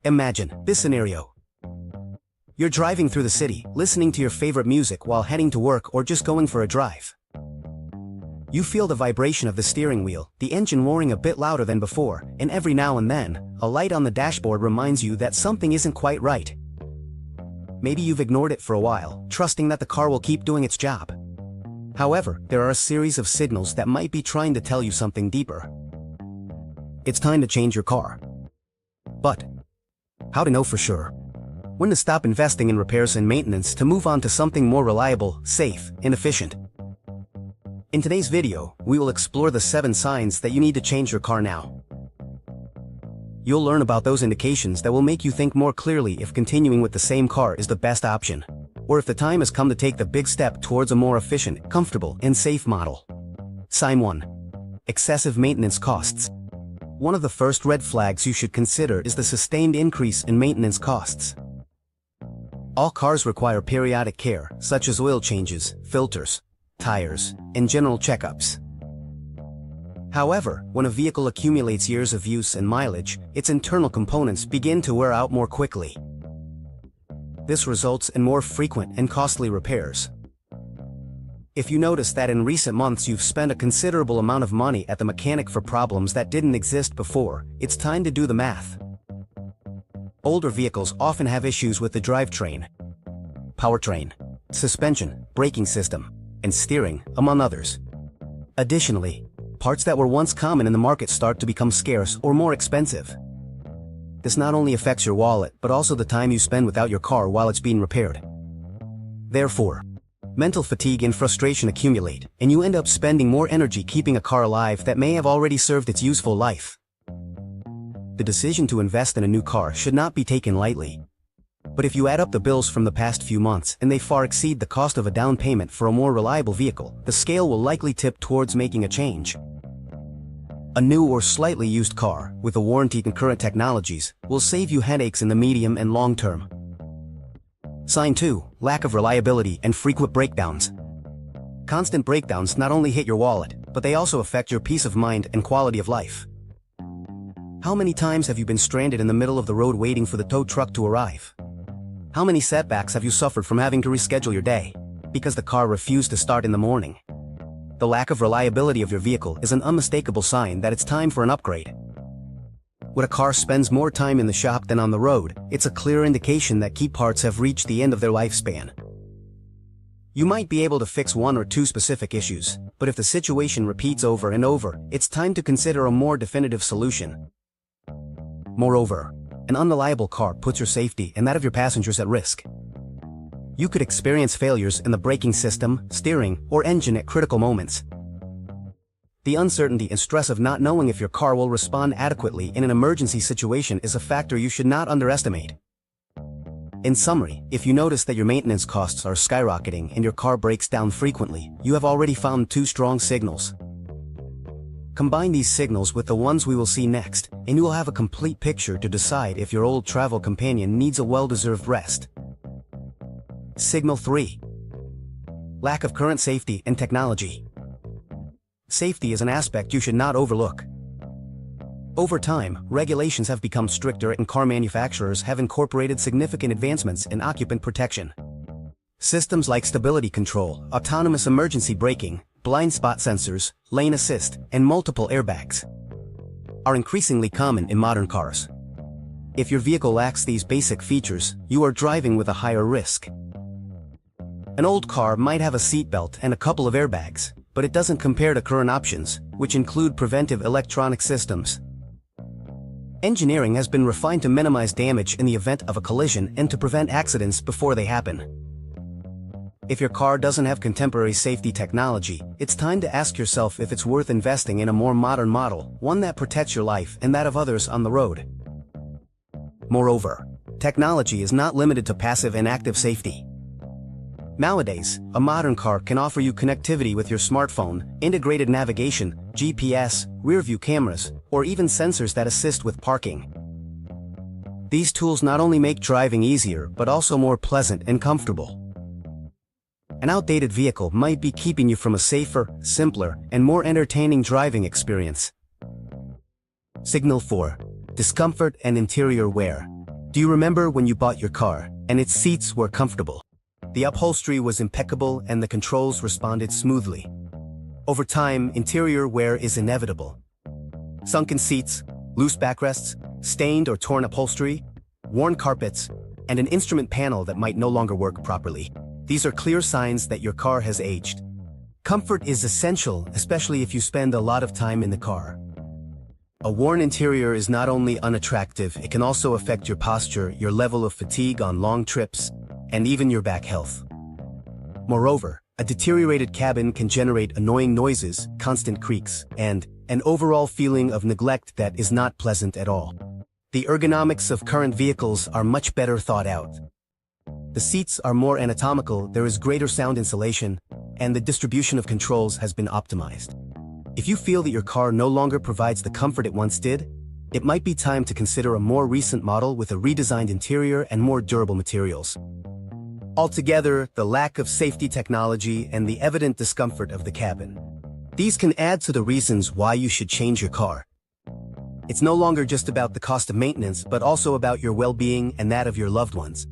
Imagine this scenario. You're driving through the city, listening to your favorite music while heading to work or just going for a drive. You feel the vibration of the steering wheel, the engine roaring a bit louder than before, and every now and then, a light on the dashboard reminds you that something isn't quite right. Maybe you've ignored it for a while, trusting that the car will keep doing its job. However, there are a series of signals that might be trying to tell you something deeper. It's time to change your car. But how to know for sure? When to stop investing in repairs and maintenance to move on to something more reliable, safe, and efficient? In today's video, we will explore the 7 signs that you need to change your car now. You'll learn about those indications that will make you think more clearly if continuing with the same car is the best option, or if the time has come to take the big step towards a more efficient, comfortable, and safe model. Sign 1. Excessive maintenance costs. One of the first red flags you should consider is the sustained increase in maintenance costs. All cars require periodic care, such as oil changes, filters, tires, and general checkups. However, when a vehicle accumulates years of use and mileage, its internal components begin to wear out more quickly. This results in more frequent and costly repairs. If you notice that in recent months you've spent a considerable amount of money at the mechanic for problems that didn't exist before, it's time to do the math. Older vehicles often have issues with the drivetrain, powertrain, suspension, braking system, and steering, among others. Additionally, parts that were once common in the market start to become scarce or more expensive. This not only affects your wallet, but also the time you spend without your car while it's being repaired. Therefore, mental fatigue and frustration accumulate, and you end up spending more energy keeping a car alive that may have already served its useful life. The decision to invest in a new car should not be taken lightly. But if you add up the bills from the past few months and they far exceed the cost of a down payment for a more reliable vehicle, the scale will likely tip towards making a change. A new or slightly used car, with a warranty and current technologies, will save you headaches in the medium and long term. Sign 2. Lack of reliability and frequent breakdowns. Constant breakdowns not only hit your wallet, but they also affect your peace of mind and quality of life. How many times have you been stranded in the middle of the road waiting for the tow truck to arrive? How many setbacks have you suffered from having to reschedule your day because the car refused to start in the morning? The lack of reliability of your vehicle is an unmistakable sign that it's time for an upgrade. When a car spends more time in the shop than on the road, it's a clear indication that key parts have reached the end of their lifespan. You might be able to fix 1 or 2 specific issues, but if the situation repeats over and over, it's time to consider a more definitive solution. Moreover, an unreliable car puts your safety and that of your passengers at risk. You could experience failures in the braking system, steering, or engine at critical moments. The uncertainty and stress of not knowing if your car will respond adequately in an emergency situation is a factor you should not underestimate. In summary, if you notice that your maintenance costs are skyrocketing and your car breaks down frequently, you have already found 2 strong signals. Combine these signals with the ones we will see next, and you will have a complete picture to decide if your old travel companion needs a well-deserved rest. Signal 3. Lack of current safety and technology. Safety is an aspect you should not overlook. Over time, regulations have become stricter and car manufacturers have incorporated significant advancements in occupant protection. Systems like stability control, autonomous emergency braking, blind spot sensors, lane assist, and multiple airbags are increasingly common in modern cars. If your vehicle lacks these basic features, you are driving with a higher risk. An old car might have a seatbelt and a couple of airbags, but it doesn't compare to current options, which include preventive electronic systems. Engineering has been refined to minimize damage in the event of a collision and to prevent accidents before they happen. If your car doesn't have contemporary safety technology, it's time to ask yourself if it's worth investing in a more modern model, one that protects your life and that of others on the road. Moreover, technology is not limited to passive and active safety. Nowadays, a modern car can offer you connectivity with your smartphone, integrated navigation, GPS, rear-view cameras, or even sensors that assist with parking. These tools not only make driving easier, but also more pleasant and comfortable. An outdated vehicle might be keeping you from a safer, simpler, and more entertaining driving experience. Signal 4. Discomfort and interior wear. Do you remember when you bought your car, and its seats were comfortable? The upholstery was impeccable and the controls responded smoothly. Over time, interior wear is inevitable. Sunken seats, loose backrests, stained or torn upholstery, worn carpets, and an instrument panel that might no longer work properly. These are clear signs that your car has aged. Comfort is essential, especially if you spend a lot of time in the car. A worn interior is not only unattractive, it can also affect your posture, your level of fatigue on long trips, and even your back health. Moreover, a deteriorated cabin can generate annoying noises, constant creaks, and an overall feeling of neglect that is not pleasant at all. The ergonomics of current vehicles are much better thought out. The seats are more anatomical, there is greater sound insulation, and the distribution of controls has been optimized. If you feel that your car no longer provides the comfort it once did, it might be time to consider a more recent model with a redesigned interior and more durable materials. Altogether, the lack of safety technology and the evident discomfort of the cabin. These can add to the reasons why you should change your car. It's no longer just about the cost of maintenance, but also about your well-being and that of your loved ones.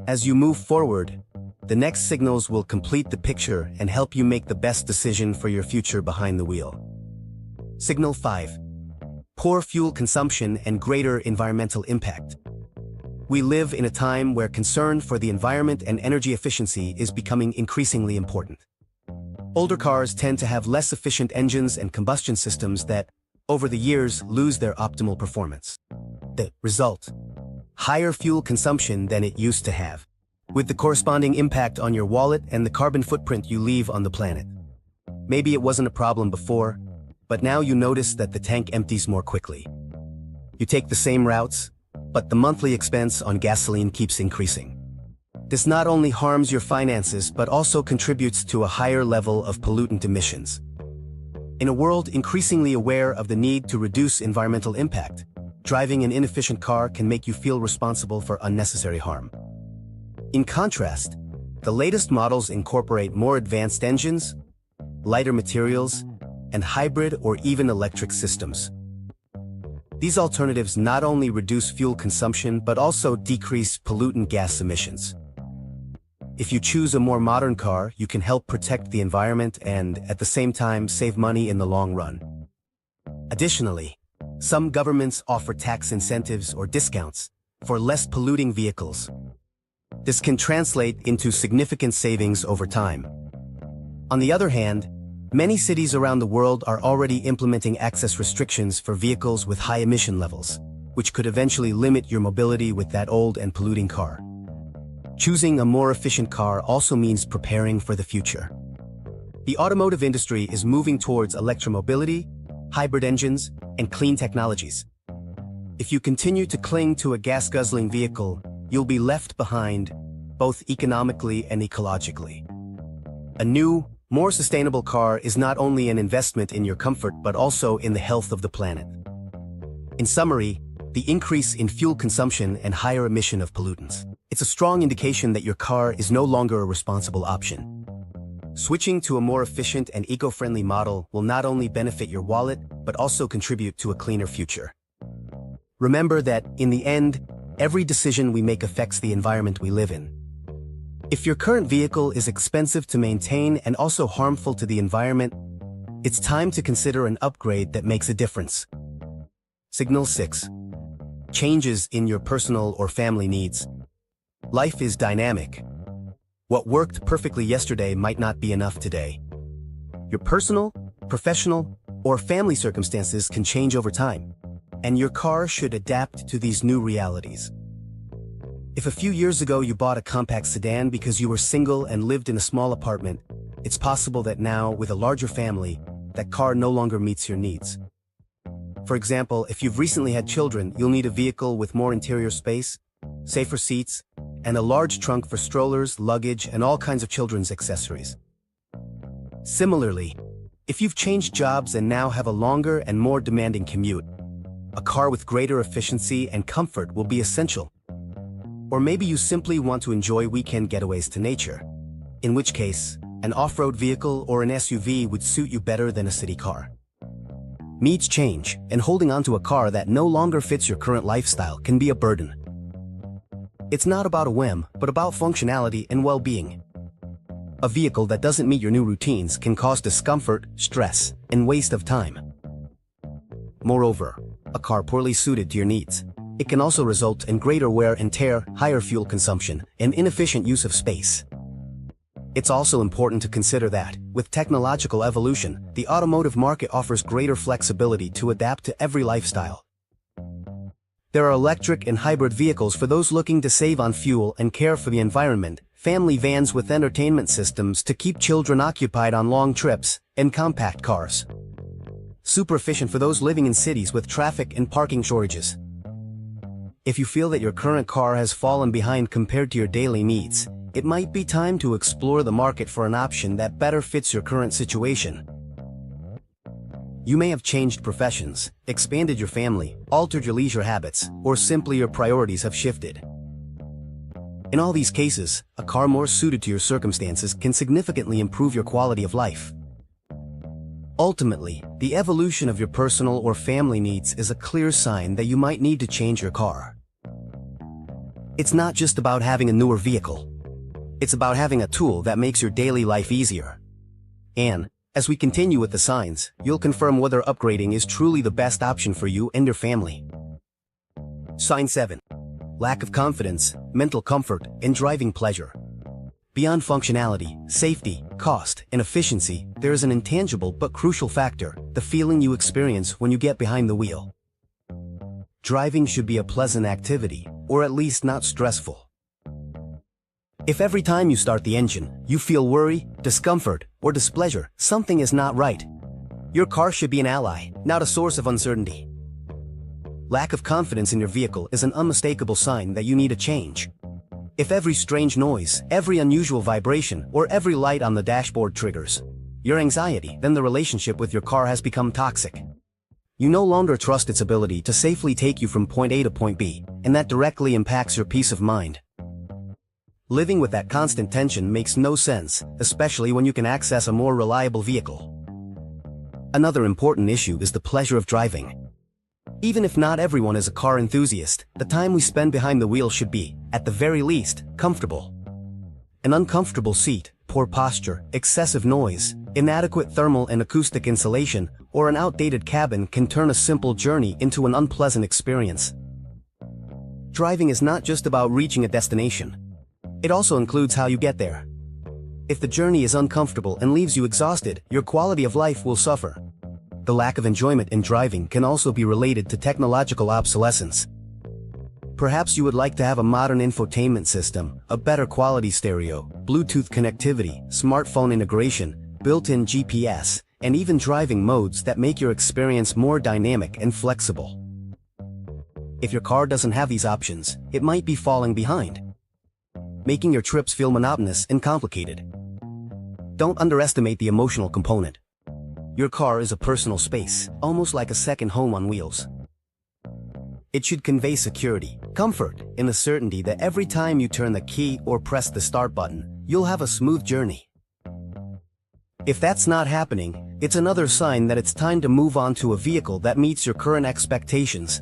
As you move forward, the next signals will complete the picture and help you make the best decision for your future behind the wheel. Signal 5. Poor fuel consumption and greater environmental impact. We live in a time where concern for the environment and energy efficiency is becoming increasingly important. Older cars tend to have less efficient engines and combustion systems that, over the years, lose their optimal performance. The result: higher fuel consumption than it used to have, with the corresponding impact on your wallet and the carbon footprint you leave on the planet. Maybe it wasn't a problem before, but now you notice that the tank empties more quickly. You take the same routes, but the monthly expense on gasoline keeps increasing. This not only harms your finances, but also contributes to a higher level of pollutant emissions. In a world increasingly aware of the need to reduce environmental impact, driving an inefficient car can make you feel responsible for unnecessary harm. In contrast, the latest models incorporate more advanced engines, lighter materials, and hybrid or even electric systems. These alternatives not only reduce fuel consumption but also decrease pollutant gas emissions. If you choose a more modern car, you can help protect the environment and, at the same time, save money in the long run. Additionally, some governments offer tax incentives or discounts for less polluting vehicles. This can translate into significant savings over time. On the other hand, many cities around the world are already implementing access restrictions for vehicles with high emission levels, which could eventually limit your mobility with that old and polluting car. Choosing a more efficient car also means preparing for the future. The automotive industry is moving towards electromobility, hybrid engines, and clean technologies. If you continue to cling to a gas-guzzling vehicle, you'll be left behind, both economically and ecologically. A new, more sustainable car is not only an investment in your comfort but also in the health of the planet. In summary, the increase in fuel consumption and higher emission of pollutants. It's a strong indication that your car is no longer a responsible option. Switching to a more efficient and eco-friendly model will not only benefit your wallet, but also contribute to a cleaner future. Remember that, in the end, every decision we make affects the environment we live in. If your current vehicle is expensive to maintain and also harmful to the environment, it's time to consider an upgrade that makes a difference. Signal 6. Changes in your personal or family needs. Life is dynamic. What worked perfectly yesterday might not be enough today. Your personal, professional, or family circumstances can change over time, and your car should adapt to these new realities. If a few years ago you bought a compact sedan because you were single and lived in a small apartment, it's possible that now, with a larger family, that car no longer meets your needs. For example, if you've recently had children, you'll need a vehicle with more interior space, safer seats, and a large trunk for strollers, luggage, and all kinds of children's accessories. Similarly, if you've changed jobs and now have a longer and more demanding commute, a car with greater efficiency and comfort will be essential. Or maybe you simply want to enjoy weekend getaways to nature, in which case, an off-road vehicle or an SUV would suit you better than a city car. Needs change, and holding onto a car that no longer fits your current lifestyle can be a burden. It's not about a whim, but about functionality and well-being. A vehicle that doesn't meet your new routines can cause discomfort, stress, and waste of time. Moreover, a car poorly suited to your needs, it can also result in greater wear and tear, higher fuel consumption, and inefficient use of space. It's also important to consider that, with technological evolution, the automotive market offers greater flexibility to adapt to every lifestyle. There are electric and hybrid vehicles for those looking to save on fuel and care for the environment, family vans with entertainment systems to keep children occupied on long trips, and compact cars. Super efficient for those living in cities with traffic and parking shortages. If you feel that your current car has fallen behind compared to your daily needs, it might be time to explore the market for an option that better fits your current situation. You may have changed professions, expanded your family, altered your leisure habits, or simply your priorities have shifted. In all these cases, a car more suited to your circumstances can significantly improve your quality of life. Ultimately, the evolution of your personal or family needs is a clear sign that you might need to change your car. It's not just about having a newer vehicle. It's about having a tool that makes your daily life easier. And, as we continue with the signs, you'll confirm whether upgrading is truly the best option for you and your family. Sign 7. Lack of confidence, mental comfort, and driving pleasure. Beyond functionality, safety, cost, and efficiency, there is an intangible but crucial factor, the feeling you experience when you get behind the wheel. Driving should be a pleasant activity, or at least not stressful. If every time you start the engine, you feel worry, discomfort, or displeasure, something is not right. Your car should be an ally, not a source of uncertainty. Lack of confidence in your vehicle is an unmistakable sign that you need a change. If every strange noise, every unusual vibration, or every light on the dashboard triggers your anxiety, then the relationship with your car has become toxic. You no longer trust its ability to safely take you from point A to point B, and that directly impacts your peace of mind. Living with that constant tension makes no sense, especially when you can access a more reliable vehicle. Another important issue is the pleasure of driving. Even if not everyone is a car enthusiast, the time we spend behind the wheel should be, at the very least, comfortable. An uncomfortable seat, poor posture, excessive noise, inadequate thermal and acoustic insulation, or an outdated cabin can turn a simple journey into an unpleasant experience. Driving is not just about reaching a destination. It also includes how you get there. If the journey is uncomfortable and leaves you exhausted, your quality of life will suffer. The lack of enjoyment in driving can also be related to technological obsolescence. Perhaps you would like to have a modern infotainment system, a better quality stereo, Bluetooth connectivity, smartphone integration, built-in GPS, and even driving modes that make your experience more dynamic and flexible. If your car doesn't have these options, it might be falling behind, making your trips feel monotonous and complicated. Don't underestimate the emotional component. Your car is a personal space, almost like a second home on wheels. It should convey security, comfort, and the certainty that every time you turn the key or press the start button, you'll have a smooth journey. If that's not happening, it's another sign that it's time to move on to a vehicle that meets your current expectations.